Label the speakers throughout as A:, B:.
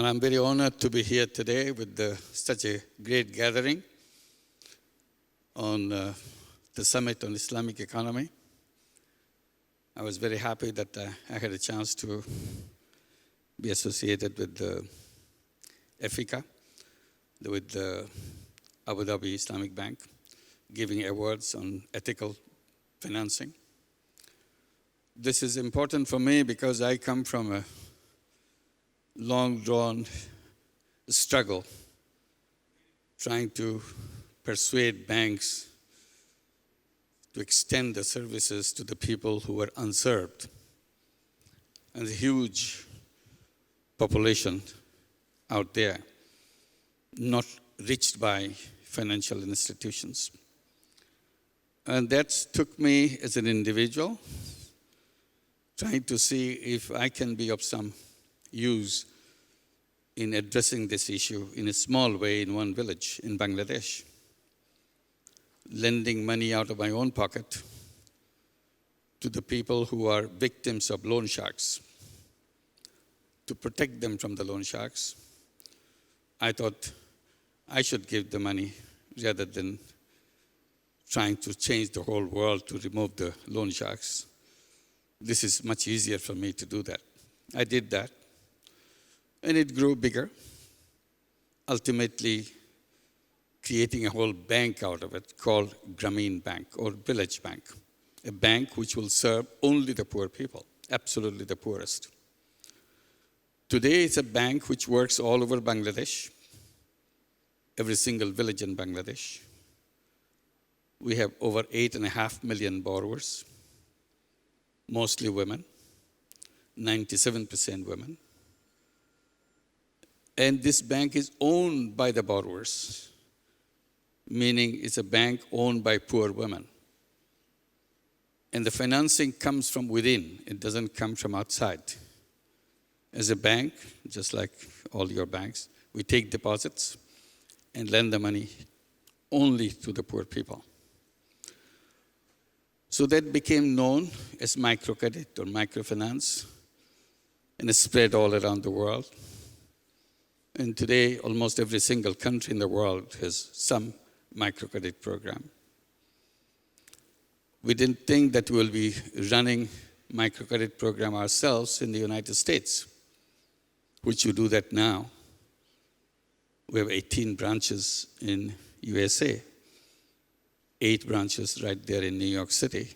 A: And I'm very honored to be here today with such a great gathering on the Summit on Islamic Economy. I was very happy that I had a chance to be associated with the EFICA, with the Abu Dhabi Islamic Bank, giving awards on ethical financing. This is important for me because I come from a long-drawn struggle trying to persuade banks to extend the services to the people who were unserved. And the huge population out there, not reached by financial institutions. And that took me as an individual, trying to see if I can be of some use in addressing this issue in a small way in one village in Bangladesh, lending money out of my own pocket to the people who are victims of loan sharks. To protect them from the loan sharks, I thought I should give the money rather than trying to change the whole world to remove the loan sharks. This is much easier for me to do that. I did that. And it grew bigger, ultimately creating a whole bank out of it called Grameen Bank or Village Bank, a bank which will serve only the poor people, absolutely the poorest. Today, it's a bank which works all over Bangladesh, every single village in Bangladesh. We have over 8.5 million borrowers, mostly women, 97% women. And this bank is owned by the borrowers, meaning it's a bank owned by poor women. And the financing comes from within. It doesn't come from outside. As a bank, just like all your banks, we take deposits and lend the money only to the poor people. So that became known as microcredit or microfinance, and it spread all around the world. And today, almost every single country in the world has some microcredit program. We didn't think that we'll be running microcredit program ourselves in the United States, which you do that now. We have 18 branches in USA, 8 branches right there in New York City,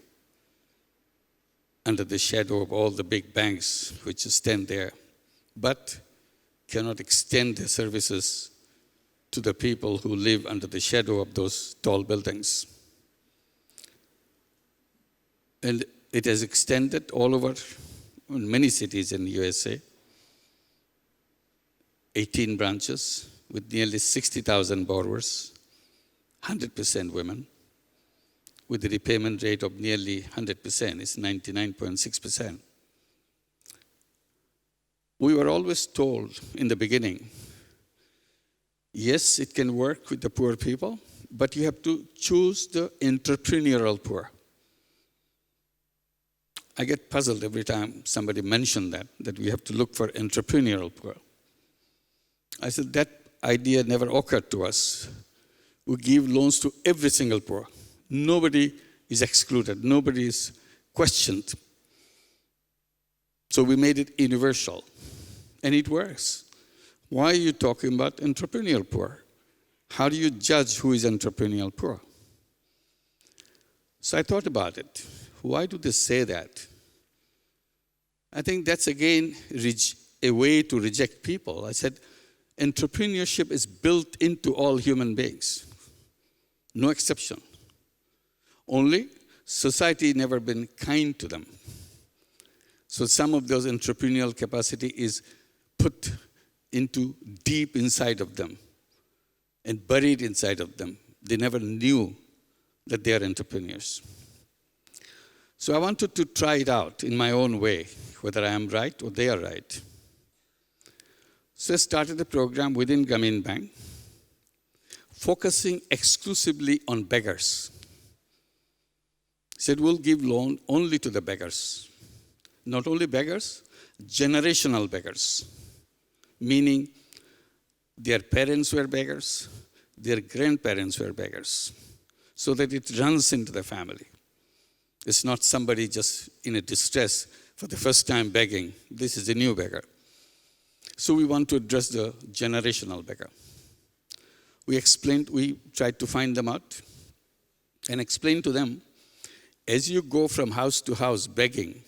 A: under the shadow of all the big banks which stand there, but cannot extend their services to the people who live under the shadow of those tall buildings. And it has extended all over in many cities in the USA, 18 branches with nearly 60,000 borrowers, 100% women, with a repayment rate of nearly 100%, it's 99.6%. We were always told in the beginning, yes, it can work with the poor people, but you have to choose the entrepreneurial poor. I get puzzled every time somebody mentioned that we have to look for entrepreneurial poor. I said, that idea never occurred to us. We give loans to every single poor. Nobody is excluded. Nobody is questioned. So we made it universal. And it works. Why are you talking about entrepreneurial poor? How do you judge who is entrepreneurial poor? So I thought about it. Why do they say that? I think that's again a way to reject people. I said, entrepreneurship is built into all human beings. No exception. Only society never been kind to them. So some of those entrepreneurial capacity is put into deep inside of them and buried inside of them. They never knew that they are entrepreneurs. So I wanted to try it out in my own way, whether I am right or they are right. So I started a program within Grameen Bank, focusing exclusively on beggars. He said, we'll give loan only to the beggars. Not only beggars, generational beggars, meaning Their parents were beggars. Their grandparents were beggars. So that it runs into the family. It's not somebody just in a distress for the first time begging. This is a new beggar. So we want to address the generational beggar. We tried to find them out and explain to them, as you go from house to house begging,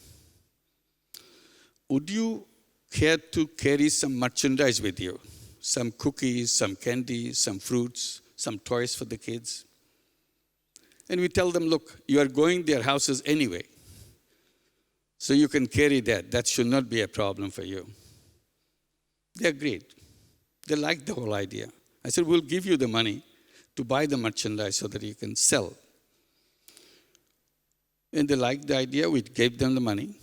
A: would you care to carry some merchandise with you? Some cookies, some candy, some fruits, some toys for the kids? And we tell them, look, you are going their houses anyway. So you can carry that. That should not be a problem for you. They agreed. They liked the whole idea. I said, we'll give you the money to buy the merchandise so that you can sell. And they liked the idea. We gave them the money.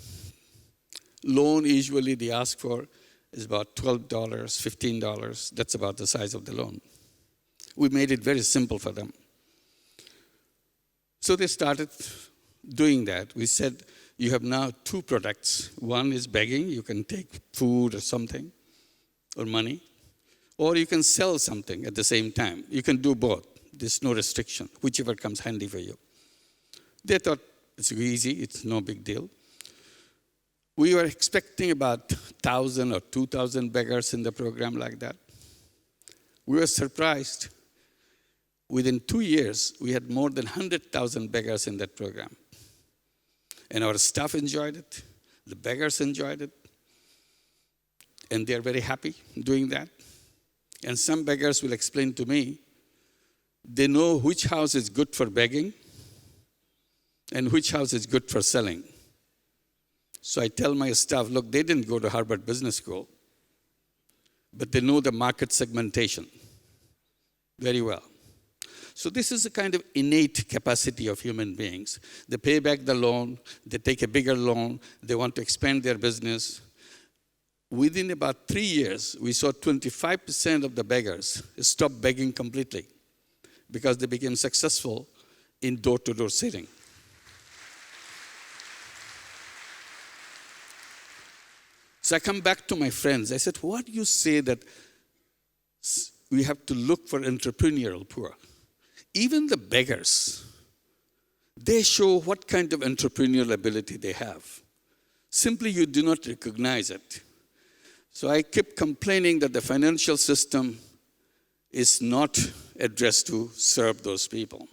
A: Loan usually they ask for is about $12, $15. That's about the size of the loan. We made it very simple for them. So they started doing that. We said, you have now two products. One is begging. You can take food or something, or money. Or you can sell something at the same time. You can do both. There's no restriction, whichever comes handy for you. They thought it's easy. It's no big deal. We were expecting about 1,000 or 2,000 beggars in the program like that. We were surprised. Within 2 years, we had more than 100,000 beggars in that program. And our staff enjoyed it. The beggars enjoyed it. And they're very happy doing that. And some beggars will explain to me, they know which house is good for begging and which house is good for selling. So I tell my staff, look, they didn't go to Harvard Business School, but they know the market segmentation very well. So this is a kind of innate capacity of human beings. They pay back the loan, they take a bigger loan, they want to expand their business. Within about 3 years, we saw 25% of the beggars stop begging completely because they became successful in door-to-door selling. So I come back to my friends. I said, what do you say that we have to look for entrepreneurial poor? Even the beggars, they show what kind of entrepreneurial ability they have. Simply you do not recognize it. So I kept complaining that the financial system is not addressed to serve those people.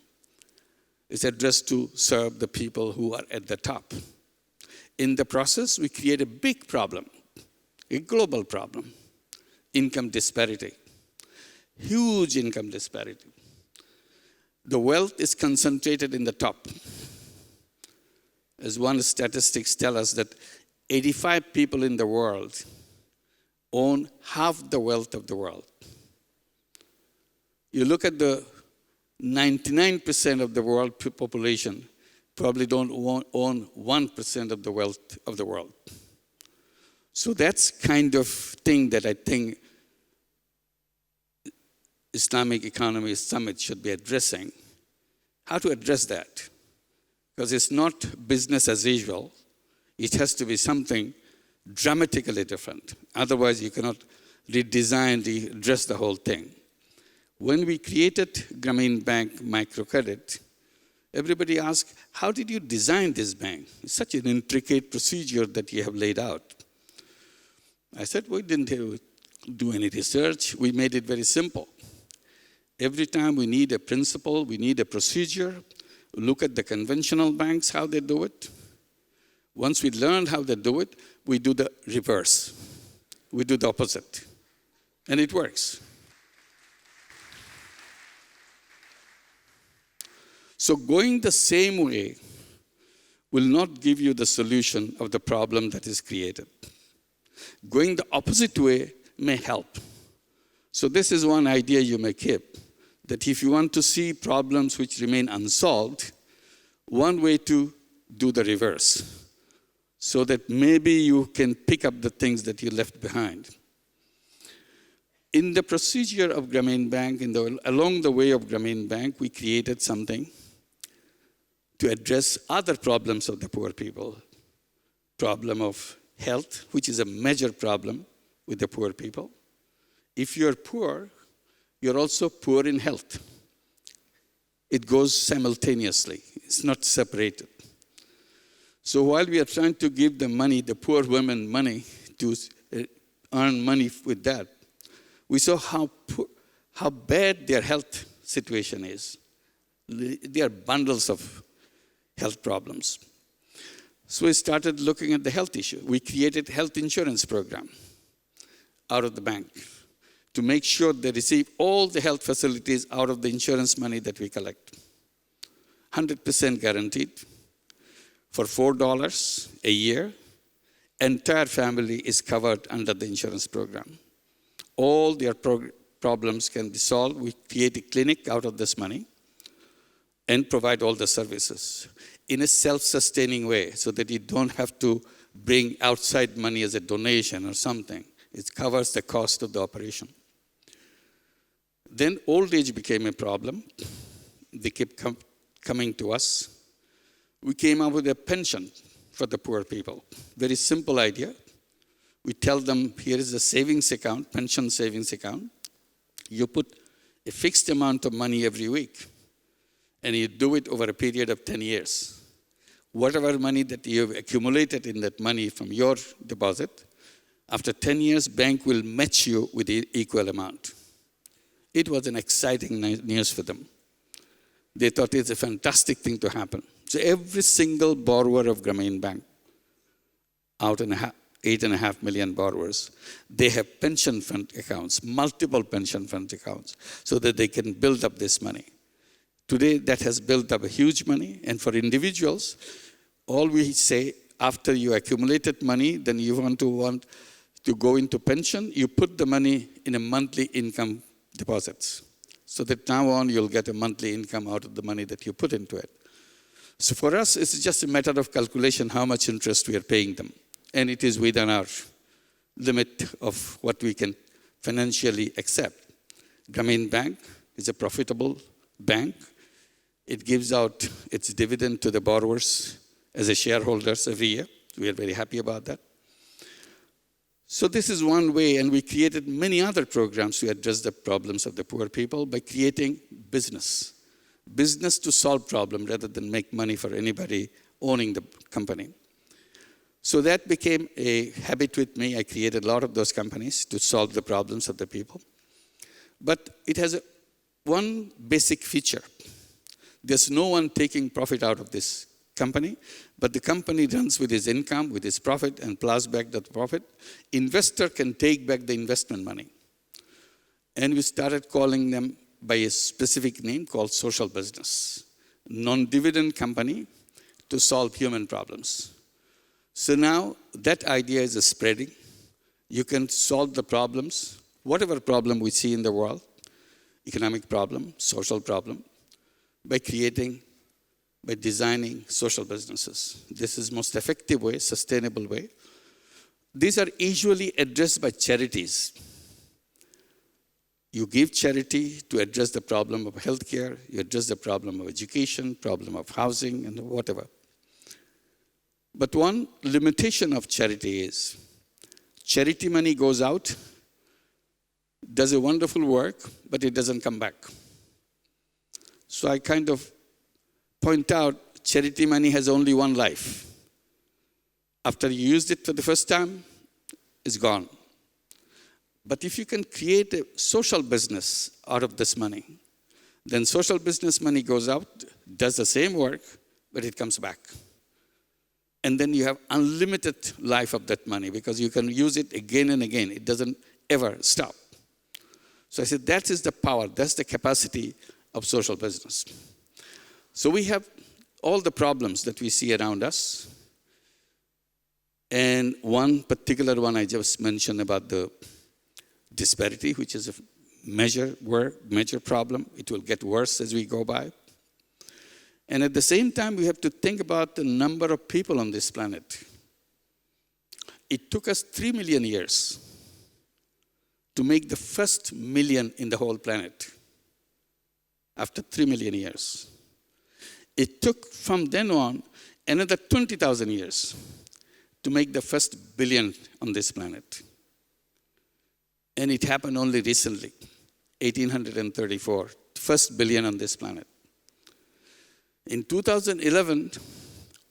A: It's addressed to serve the people who are at the top. In the process, we create a big problem, a global problem, income disparity, huge income disparity. The wealth is concentrated in the top. As one statistics tell us that 85 people in the world own half the wealth of the world. You look at the 99% of the world population probably don't own 1% of the wealth of the world. So that's kind of thing that I think Islamic Economy Summit should be addressing. How to address that? Because it's not business as usual. It has to be something dramatically different. Otherwise, you cannot address the whole thing. When we created Grameen Bank microcredit, everybody asked, how did you design this bank? It's such an intricate procedure that you have laid out. I said, we didn't do any research. We made it very simple. Every time we need a principle, we need a procedure, look at the conventional banks, how they do it. Once we learn how they do it, we do the reverse. We do the opposite. And it works. So going the same way will not give you the solution of the problem that is created. Going the opposite way may help. So this is one idea you may keep, that if you want to see problems which remain unsolved, one way to do the reverse, so that maybe you can pick up the things that you left behind. In the procedure of Grameen Bank, along the way of Grameen Bank, we created something to address other problems of the poor people. Problem of health, which is a major problem with the poor people. if you're poor, you're also poor in health. It goes simultaneously. It's not separated. So while we are trying to give the money, the poor women money to earn money with that, we saw how bad their health situation is. They are bundles of health problems. So we started looking at the health issue. We created health insurance program out of the bank to make sure they receive all the health facilities out of the insurance money that we collect. 100% guaranteed for $4 a year. Entire family is covered under the insurance program. All their problems can be solved. We create a clinic out of this money and provide all the services in a self-sustaining way so that you don't have to bring outside money as a donation or something. It covers the cost of the operation. Then old age became a problem. They kept coming to us. We came up with a pension for the poor people. Very simple idea. We tell them, here is a savings account, pension savings account. You put a fixed amount of money every week, and you do it over a period of 10 years. Whatever money that you have accumulated in that money from your deposit, after 10 years, bank will match you with the equal amount. It was an exciting news for them. They thought it's a fantastic thing to happen. So every single borrower of Grameen Bank, out in 8.5 million borrowers, they have pension fund accounts, multiple pension fund accounts, so that they can build up this money. Today, that has built up a huge money. And for individuals, all we say, after you accumulated money, then you want to go into pension, you put the money in a monthly income deposits. So that now on, you'll get a monthly income out of the money that you put into it. So for us, it's just a matter of calculation how much interest we are paying them. And it is within our limit of what we can financially accept. Grameen Bank is a profitable bank. It gives out its dividend to the borrowers as a shareholders every year. We are very happy about that. So this is one way, and we created many other programs to address the problems of the poor people by creating business. Business to solve problems rather than make money for anybody owning the company. So that became a habit with me. I created a lot of those companies to solve the problems of the people. But it has one basic feature. There's no one taking profit out of this company, but the company runs with his income, with his profit, and plows back that profit. Investor can take back the investment money. And we started calling them by a specific name called social business. Non-dividend company to solve human problems. So now that idea is spreading. You can solve the problems, whatever problem we see in the world, economic problem, social problem, by designing social businesses. This is most effective way, sustainable way. These are usually addressed by charities. You give charity to address the problem of healthcare, you address the problem of education, problem of housing, and whatever. But one limitation of charity is, charity money goes out, does a wonderful work, but it doesn't come back. So I kind of point out, charity money has only one life. After you used it for the first time, it's gone. But if you can create a social business out of this money, then social business money goes out, does the same work, but it comes back. And then you have unlimited life of that money because you can use it again and again. It doesn't ever stop. So I said, that is the power, that's the capacity of social business. So we have all the problems that we see around us. And one particular one I just mentioned about the disparity, which is a major problem. It will get worse as we go by. And at the same time, we have to think about the number of people on this planet. It took us 3 million years to make the first million in the whole planet. After 3 million years. It took from then on another 20,000 years to make the first billion on this planet. And it happened only recently, 1834, first billion on this planet. In 2011,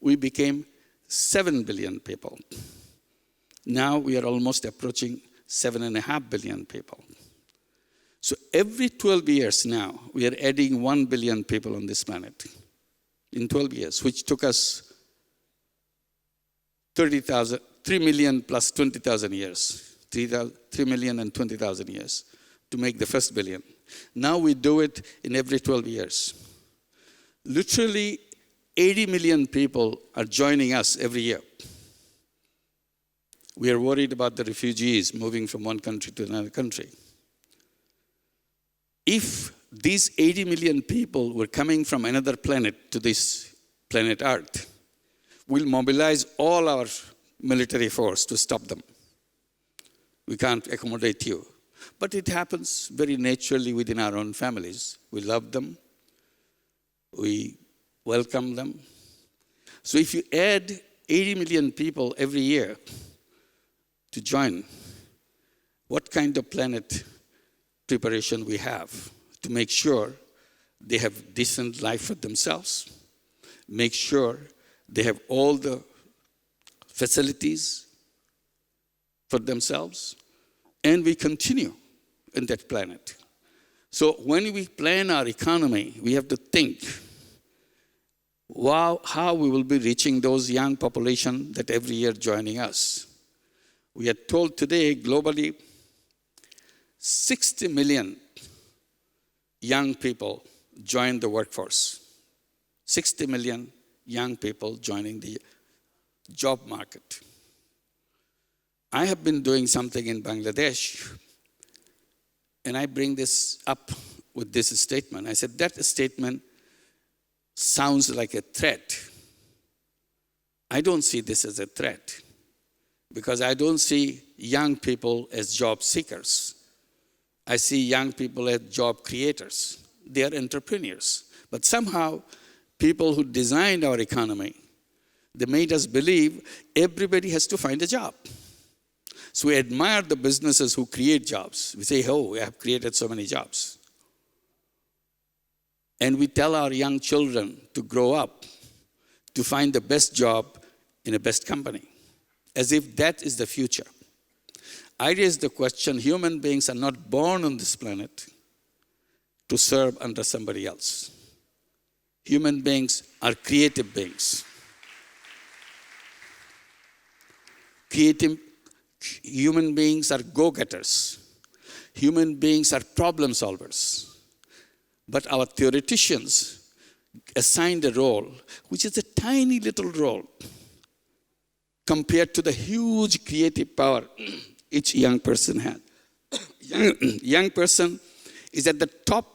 A: we became 7 billion people. Now we are almost approaching 7.5 billion people. So every 12 years now, we are adding 1 billion people on this planet. In 12 years, which took us 3 million plus 20,000 years. 3 million and 20,000 years to make the first billion. Now we do it in every 12 years. Literally 80 million people are joining us every year. We are worried about the refugees moving from one country to another country. If these 80 million people were coming from another planet to this planet Earth, we'll mobilize all our military force to stop them. We can't accommodate you. But it happens very naturally within our own families. We love them. We welcome them. So if you add 80 million people every year to join, what kind of planet preparation we have to make sure they have decent life for themselves, make sure they have all the facilities for themselves, and we continue in that planet. So when we plan our economy, we have to think, wow, how we will be reaching those young population that every year joining us. We are told today globally 60 million young people join the workforce. 60 million young people joining the job market. I have been doing something in Bangladesh, and I bring this up with this statement. I said, that statement sounds like a threat. I don't see this as a threat because I don't see young people as job seekers. I see young people as job creators. They are entrepreneurs. But somehow, people who designed our economy, they made us believe everybody has to find a job. So we admire the businesses who create jobs. We say, oh, we have created so many jobs. And we tell our young children to grow up, to find the best job in a best company, as if that is the future. I raise the question, human beings are not born on this planet to serve under somebody else. Human beings are creative beings. Human beings are go-getters. Human beings are problem solvers. But our theoreticians assigned a role, which is a tiny little role, compared to the huge creative power each young person had. Young person is at the top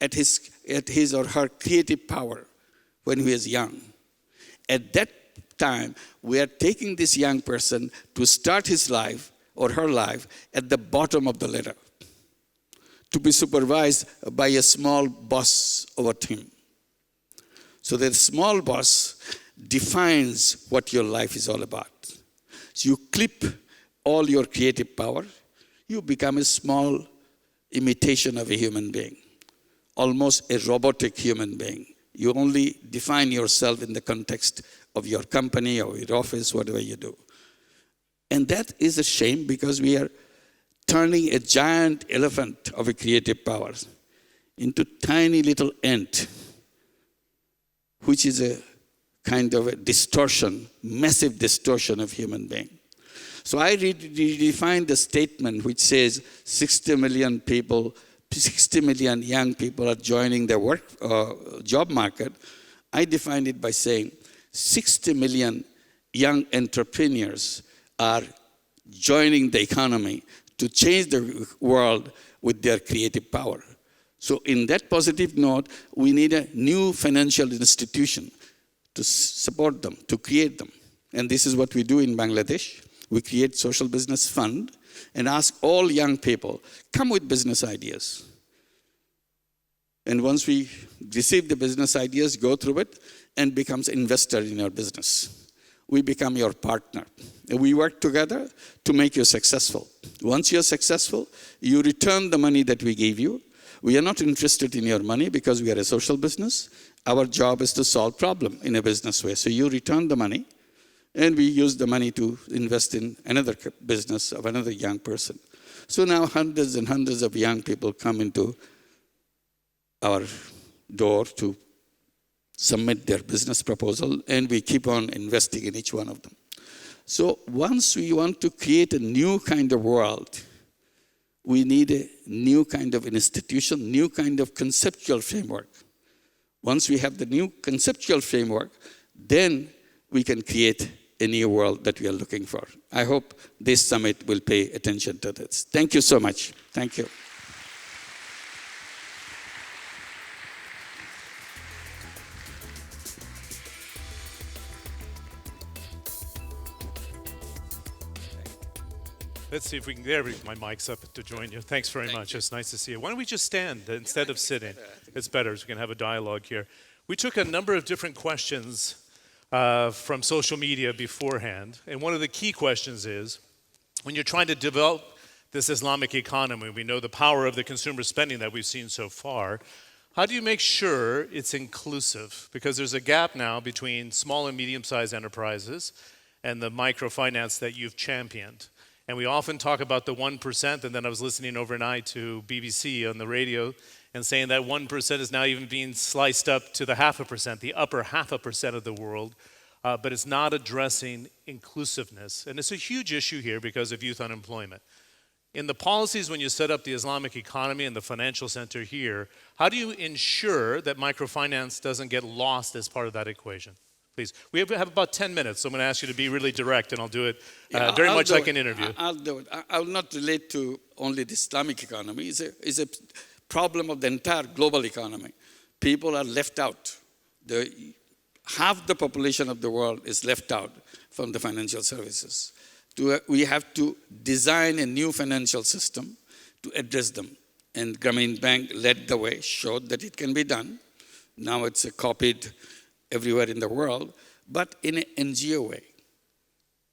A: at his or her creative power when he is young. At that time, we are taking this young person to start his life or her life at the bottom of the ladder, to be supervised by a small boss over him. So the small boss defines what your life is all about. So you clip all your creative power, you become a small imitation of a human being, almost a robotic human being. You only define yourself in the context of your company or your office, whatever you do. And that is a shame because we are turning a giant elephant of a creative power into tiny little ant, which is a kind of a distortion, massive distortion of human being. So I redefine the statement which says 60 million young people are joining the job market. I define it by saying 60 million young entrepreneurs are joining the economy to change the world with their creative power. So in that positive note, we need a new financial institution to support them, to create them. And this is what we do in Bangladesh. We create social business fund and ask all young people, come with business ideas. And once we receive the business ideas, go through it and becomes investor in our business. we become your partner. And we work together to make you successful. Once you're successful, you return the money that we gave you. We are not interested in your money because we are a social business. Our job is to solve problems in a business way. So you return the money, and we use the money to invest in another business of another young person. So now hundreds and hundreds of young people come into our door to submit their business proposal, and we keep on investing in each one of them. So once we want to create a new kind of world, we need a new kind of institution, new kind of conceptual framework. Once we have the new conceptual framework, then we can create a new world that we are looking for. I hope this summit will pay attention to this. Thank you so much. Thank you.
B: Let's see if we can, there, my mic's up to join you. Thanks very much. It's nice to see you. Why don't we just stand instead of sitting? It's better, so we can have a dialogue here. We took a number of different questions from social media beforehand, and one of the key questions is, when you're trying to develop this Islamic economy, we know the power of the consumer spending that we've seen so far, how do you make sure it's inclusive? Because there's a gap now between small and medium-sized enterprises and the microfinance that you've championed. And we often talk about the 1%, and then I was listening overnight to BBC on the radio and saying that 1% is now even being sliced up to the 0.5%, the upper 0.5% of the world, but it's not addressing inclusiveness. And it's a huge issue here because of youth unemployment. In the policies, when you set up the Islamic economy and the financial center here, how do you ensure that microfinance doesn't get lost as part of that equation? Please. We have about 10 minutes, so I'm going to ask you to be really direct, and I'll do it very much like an interview.
A: I'll do it. I will not relate to only the Islamic economy. It's a problem of the entire global economy. People are left out. Half the population of the world is left out from the financial services. We have to design a new financial system to address them. And Grameen Bank led the way, showed that it can be done. Now it's copied everywhere in the world, but in an NGO way.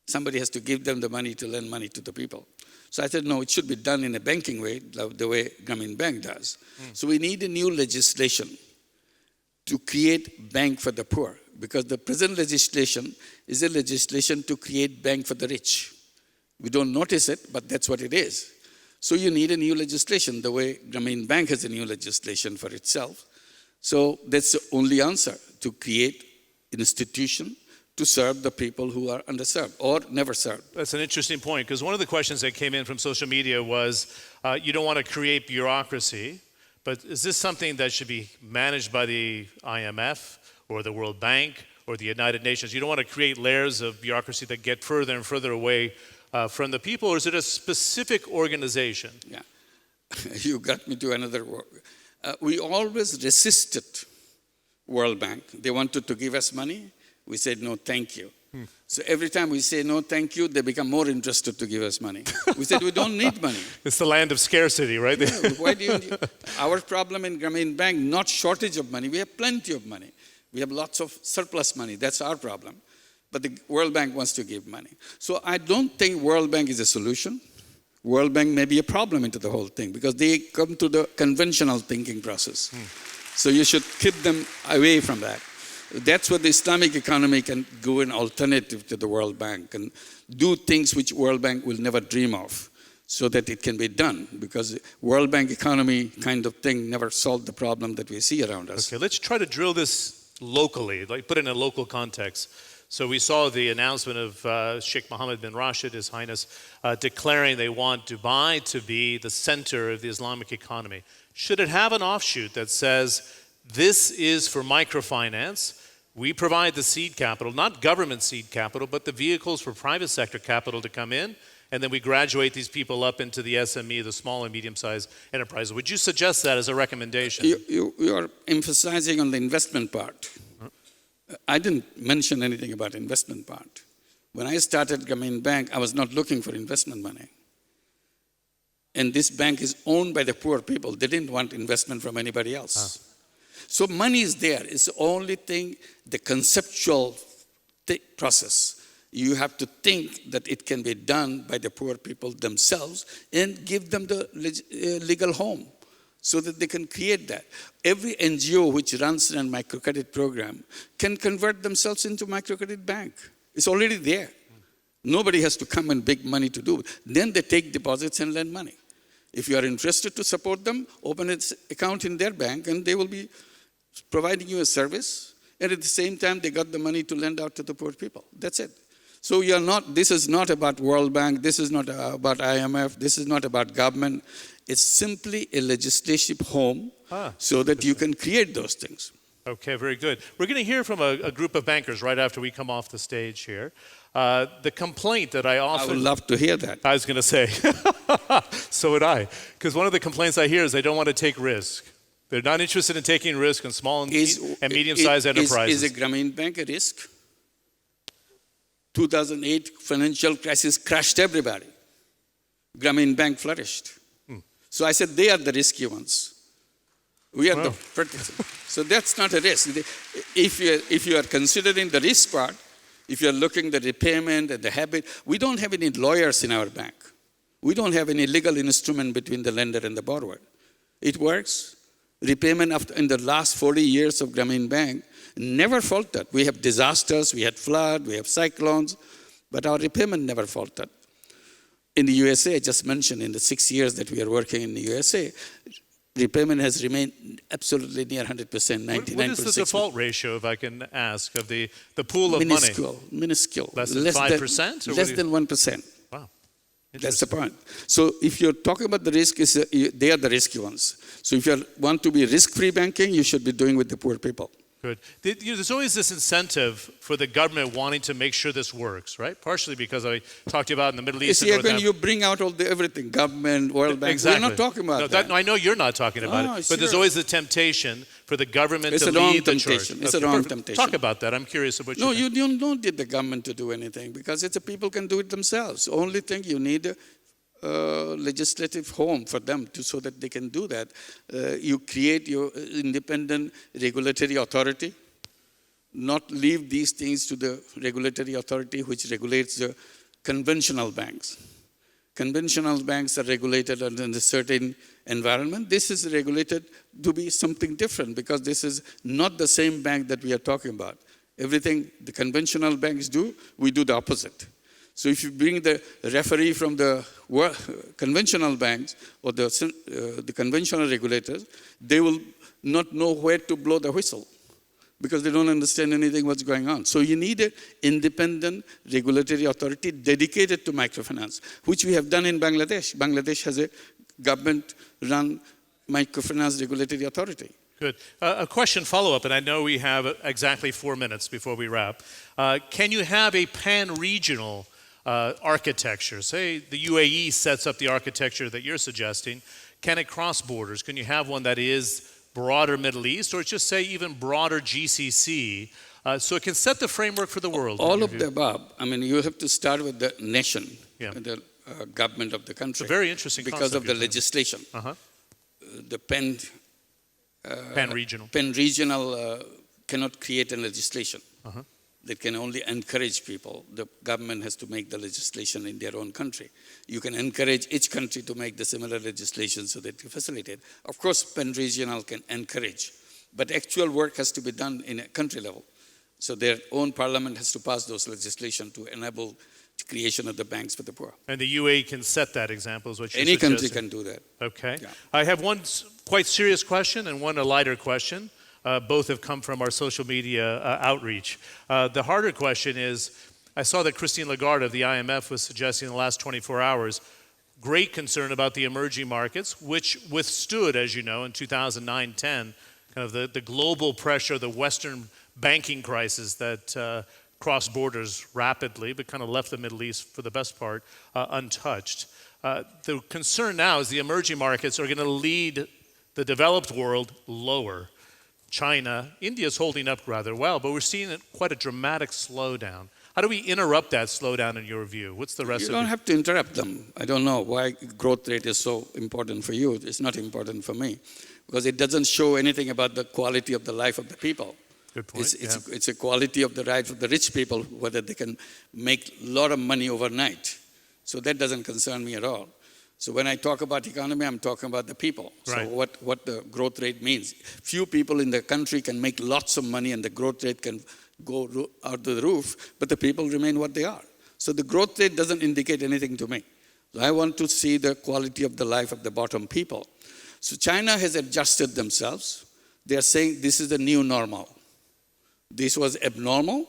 A: Somebody has to give them the money to lend money to the people. So I said, no, it should be done in a banking way, the way Grameen Bank does. So we need a new legislation to create bank for the poor, because the present legislation is a legislation to create bank for the rich. We don't notice it, but that's what it is. So you need a new legislation, the way Grameen Bank has a new legislation for itself. So that's the only answer, to create an institution to serve the people who are underserved or never served.
B: That's an interesting point, because one of the questions that came in from social media was, you don't want to create bureaucracy, but is this something that should be managed by the IMF or the World Bank or the United Nations? You don't want to create layers of bureaucracy that get further and further away from the people, or is it a specific organization?
A: Yeah, you got me to another word. We always resisted World Bank. They wanted to give us money. We said, no, thank you. So every time we say no, thank you, they become more interested to give us money. We said, we don't need money.
B: It's the land of scarcity, right?
A: Yeah, why do you need? Our problem in Grameen Bank, not shortage of money. We have plenty of money. We have lots of surplus money. That's our problem. But the World Bank wants to give money. So I don't think World Bank is a solution. World Bank may be a problem into the whole thing, because they come to the conventional thinking process. So you should keep them away from that. That's what the Islamic economy can go an alternative to the World Bank and do things which World Bank will never dream of, so that it can be done, because World Bank economy kind of thing never solved the problem that we see around us.
B: Okay, let's try to drill this locally, like put it in a local context. So we saw the announcement of Sheikh Mohammed bin Rashid, His Highness, declaring they want Dubai to be the center of the Islamic economy. Should it have an offshoot that says, this is for microfinance, we provide the seed capital, not government seed capital, but the vehicles for private sector capital to come in, and then we graduate these people up into the SME, the small and medium-sized enterprise. Would you suggest that as a recommendation?
A: You are emphasizing on the investment part. I didn't mention anything about investment part. When I started Grameen Bank, I was not looking for investment money. And this bank is owned by the poor people. They didn't want investment from anybody else. So money is there. It's the only thing, the conceptual process. You have to think that it can be done by the poor people themselves and give them the legal home so that they can create that. Every NGO which runs a microcredit program can convert themselves into microcredit bank. It's already there. Nobody has to come and beg money to do it. Then they take deposits and lend money. If you are interested to support them, open an account in their bank and they will be providing you a service. And at the same time, they got the money to lend out to the poor people. That's it. So this is not about World Bank, this is not about IMF, this is not about government. It's simply a legislative home so that you can create those things.
B: Okay, very good. We're going to hear from a group of bankers right after we come off the stage here. The complaint that I often...
A: I would love to hear that.
B: I was going to say, so would I. Because one of the complaints I hear is they don't want to take risk. They're not interested in taking risk in small and medium-sized enterprises.
A: Is a Grameen Bank a risk? 2008 financial crisis crushed everybody. Grameen Bank flourished. So I said, they are the risky ones. We are the protected. So that's not a risk. If you are considering the risk part, if you are looking at the repayment and the habit, we don't have any lawyers in our bank. We don't have any legal instrument between the lender and the borrower. It works. Repayment in the last 40 years of Grameen Bank never faltered. We have disasters, we had flood, we have cyclones, but our repayment never faltered. In the USA, I just mentioned in the 6 years that we are working in the USA, repayment has remained absolutely near 100%, 99.6%.
B: What is the default ratio, if I can ask, of the pool of
A: money? Minuscule.
B: Less than 5%?
A: Less than 1%.
B: Wow.
A: That's the point. So if you're talking about the risk, they are the risky ones. So if you want to be risk-free banking, you should be doing with the poor people.
B: Good. There's always this incentive for the government wanting to make sure this works, right? Partially because I talked to you about in the Middle East.
A: See, when you bring out all everything, government, World Bank,
B: exactly.
A: We're not talking about that.
B: No, I know you're not talking about it, but there's always the temptation for the government to lead the charge.
A: It's a wrong temptation.
B: Talk about that. I'm curious about
A: what you don't need the government to do anything because people can do it themselves. Only thing you need legislative home for them so that they can do that. You create your independent regulatory authority, not leave these things to the regulatory authority which regulates the conventional banks. Conventional banks are regulated under a certain environment. This is regulated to be something different because this is not the same bank that we are talking about. Everything the conventional banks do, we do the opposite. So if you bring the referee from the conventional banks or the conventional regulators, they will not know where to blow the whistle because they don't understand anything what's going on. So you need an independent regulatory authority dedicated to microfinance, which we have done in Bangladesh. Bangladesh has a government-run microfinance regulatory authority.
B: Good. A question follow-up, and I know we have exactly 4 minutes before we wrap. Can you have a pan-regional architecture? Say the UAE sets up the architecture that you're suggesting. Can it cross borders? Can you have one that is broader Middle East, or just say even broader GCC, so it can set the framework for the world?
A: All of the above. I mean, you have to start with the nation, the government of the country.
B: It's a very interesting
A: because of the legislation. The
B: pan-regional.
A: Pan-regional cannot create a legislation. That can only encourage people. The government has to make the legislation in their own country. You can encourage each country to make the similar legislation so that you facilitate. Of course, pan-regional can encourage, but actual work has to be done in a country level. So their own parliament has to pass those legislation to enable the creation of the banks for the poor.
B: And the UAE can set that example, is what you're
A: suggesting? Any country can do that.
B: Okay. Yeah. I have one quite serious question and one a lighter question. Both have come from our social media outreach. The harder question is, I saw that Christine Lagarde of the IMF was suggesting in the last 24 hours great concern about the emerging markets, which withstood, as you know, in 2009-10, kind of the global pressure, the Western banking crisis that crossed borders rapidly, but kind of left the Middle East, for the best part, untouched. The concern now is the emerging markets are going to lead the developed world lower. China, India is holding up rather well, but we're seeing quite a dramatic slowdown. How do we interrupt that slowdown in your view? What's the recipe?
A: You don't have to interrupt them. I don't know why growth rate is so important for you. It's not important for me because it doesn't show anything about the quality of the life of the people.
B: Good point.
A: It's a quality of the right of the rich people, whether they can make a lot of money overnight. So that doesn't concern me at all. So when I talk about economy, I'm talking about the people.
B: Right.
A: So what the growth rate means. Few people in the country can make lots of money and the growth rate can go out the roof, but the people remain what they are. So the growth rate doesn't indicate anything to me. So I want to see the quality of the life of the bottom people. So China has adjusted themselves. They are saying this is the new normal. This was abnormal.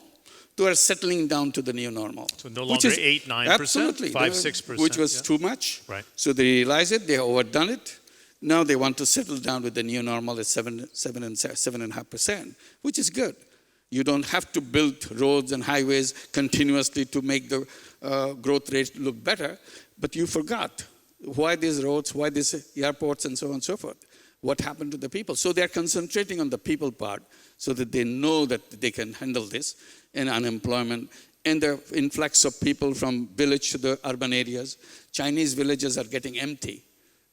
A: They are settling down to the new normal.
B: So no longer 8-9%,
A: absolutely,
B: 5-6%.
A: Which was too much.
B: Right.
A: So they realized it, they have overdone it. Now they want to settle down with the new normal at 7.5%, which is good. You don't have to build roads and highways continuously to make the growth rate look better, but you forgot why these roads, why these airports, and so on and so forth. What happened to the people? So they're concentrating on the people part so that they know that they can handle this, and unemployment, and the influx of people from village to the urban areas. Chinese villages are getting empty.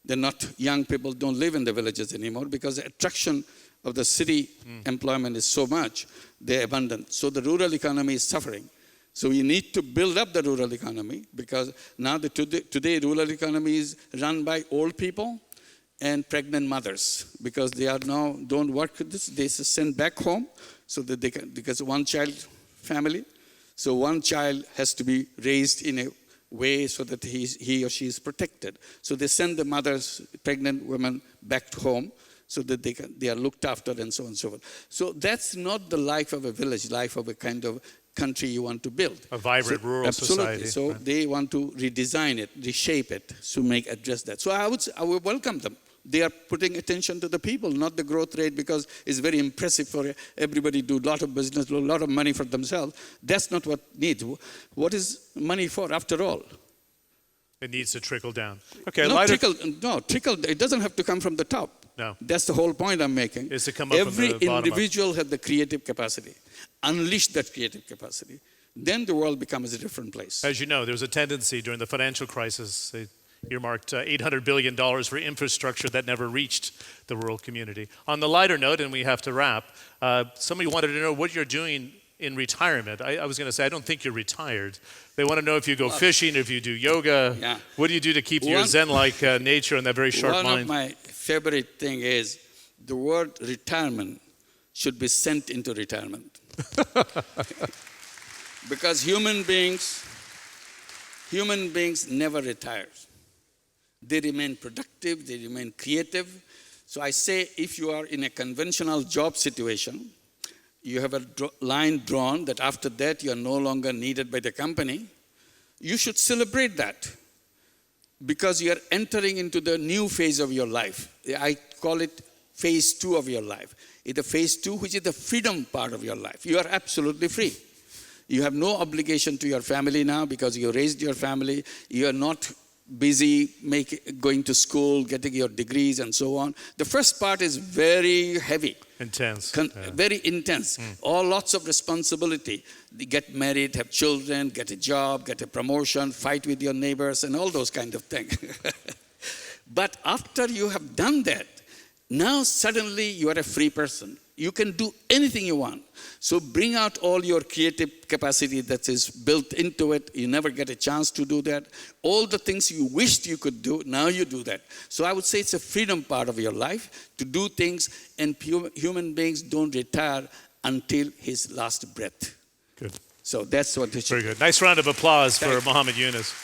A: They're not, young people don't live in the villages anymore because the attraction of the city employment is so much, they're abundant. So the rural economy is suffering. So we need to build up the rural economy because now today rural economy is run by old people and pregnant mothers because they are now don't work with this. They send back home so that they can, because one child family. So one child has to be raised in a way so that he or she is protected. So they send the mothers, pregnant women back home so that they are looked after and so on and so forth. So that's not the life of a village, life of a kind of country you want to build.
B: A vibrant rural society.
A: So
B: right.
A: They want to redesign it, reshape it to address that. So I would welcome them. They are putting attention to the people, not the growth rate, because it's very impressive for everybody to do a lot of business, a lot of money for themselves. That's not what needs. What is money for, after all?
B: It needs to trickle down. Okay,
A: trickle. It doesn't have to come from the top.
B: No.
A: That's the whole point I'm making.
B: Is to come up
A: Every
B: from the bottom
A: individual has the creative capacity. Unleash that creative capacity. Then the world becomes a different place.
B: As you know, there was a tendency during the financial crisis, they earmarked $800 billion for infrastructure that never reached the rural community. On the lighter note, and we have to wrap, somebody wanted to know what you're doing in retirement. I was going to say, I don't think you're retired. They want to know if you go fishing, if you do yoga. Yeah. What do you do to keep your Zen-like nature and that very sharp mind?
A: One of my favorite thing is the word retirement should be sent into retirement. Because human beings never retire. They remain productive, they remain creative. So I say if you are in a conventional job situation, you have a line drawn that after that you are no longer needed by the company, you should celebrate that because you are entering into the new phase of your life. I call it phase 2 of your life. It's the phase 2, which is the freedom part of your life. You are absolutely free. You have no obligation to your family now because you raised your family. You are not busy going to school, getting your degrees and so on. The first part is very heavy.
B: Intense.
A: Very intense. Lots of responsibility. Get married, have children, get a job, get a promotion, fight with your neighbors and all those kind of things. But after you have done that, now suddenly you are a free person. You can do anything you want. So bring out all your creative capacity that is built into it. You never get a chance to do that. All the things you wished you could do, now you do that. So I would say it's a freedom part of your life to do things, and human beings don't retire until his last breath.
B: Good.
A: So that's what it should be.
B: Very good. Nice round of applause for Mohammed Yunus.